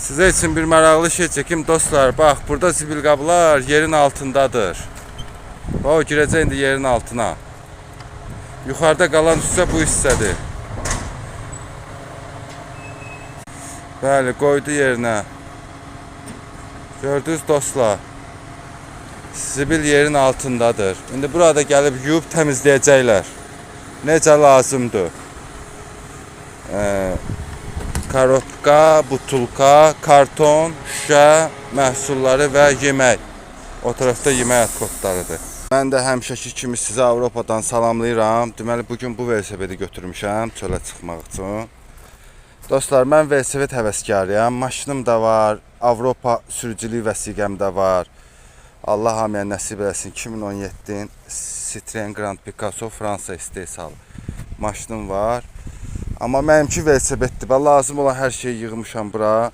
Size için bir maraqlı şey çekim dostlar. Bax, burada zibil qablar yerin altındadır. O girəcək indi yerin altına. Yuxarıda qalan hissə bu hissədir. Bəli, qoydu yerinə. Gördünüz dostlar. Zibil yerin altındadır. İndi burada gəlib yuyub təmizləyəcəklər. Necə lazımdır. Karobka, butulka, karton, şüşə məhsulları və yemək. O tərəfdə yemək kodlarıdır. Mən də həmişəki kimi sizə Avropadan salamlayıram. Deməli, bugün bu velosipedi götürmüşəm çölə çıxmaq üçün. Dostlar, mən velosiped həvəskarıyam. Maşınım da var, Avropa sürücülük vəsiqəm də var. Allah hamıya nəsib eləsin. 2017 Citroen Grand Picasso Fransa istehsalı maşınım var. Amma mənimki velosipeddir. Lazım olan hər şeyi yığmışam bura.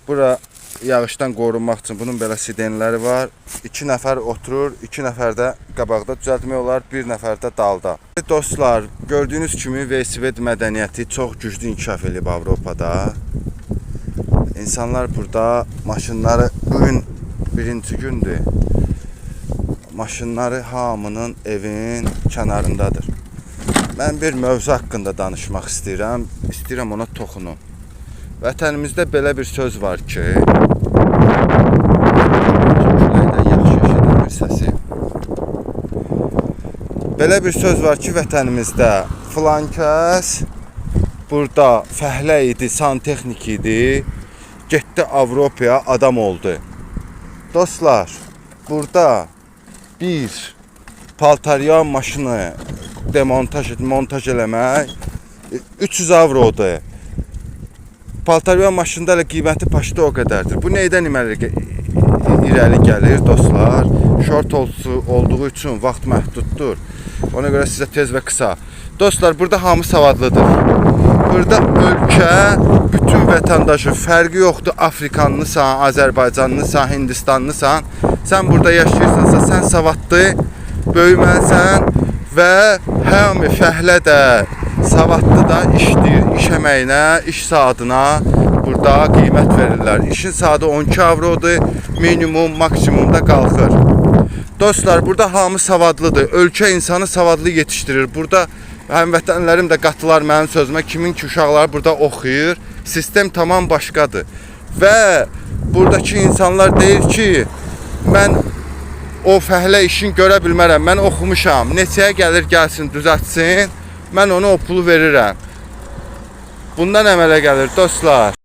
Bura yağışdan qorunmaq üçün bunun belə sidenləri var. 2 nəfər oturur, 2 nəfər də qabaqda düzəltmək olar, 1 nəfər də dalda. Dostlar, gördüyünüz kimi velosiped mədəniyyəti çox güclü inkişaf edib Avropada. İnsanlar burada maşınları, bugün birinci gündür. Maşınları hamının evin kənarındadır. Mən bir mövzu haqqında danışmaq istəyirəm. İstəyirəm ona toxunum. Vətənimizdə belə bir söz var ki, belə bir söz var ki, vətənimizdə filan kəs burada fəhlə idi, santexnik idi, getdi Avropaya adam oldu. Dostlar, burada bir paltaryan maşını montaj eləmək 300 avrodur. Paltaryan maşında elə qiyməti paşda o qədərdir. Bu neydən irəli gəlir dostlar? Short olduğu üçün vaxt məhduddur. Ona görə sizə tez və qısa. Dostlar, burada hamı savadlıdır. Burada ölkə, bütün vətəndaşı fərqi yoxdur. Afrikanlısan, Azərbaycanlısan, Hindistanlısan. Sən burada yaşayırsansa, sən savadlı, böyüməlisən və hamı fəhlə də, savadlı da işləyir, iş əməyinə, iş saatına burada qiymət verirlər. İşin saatı 12 avrodur, minimum, maksimum da qalxır. Dostlar, burada hamı savadlıdır. Ölkə insanı savadlı yetişdirir. Burada həmvətənlərim də qatılar mənim sözümə, kimin ki uşaqları burada oxuyur. Sistem tamam başqadır. Və buradakı insanlar deyir ki, mən o fəhlə işini görə bilmərəm, mən oxumuşam, neçəyə gəlir gəlsin, düzəltsin, mən ona o pulu verirəm. Bundan əmələ gəlir dostlar.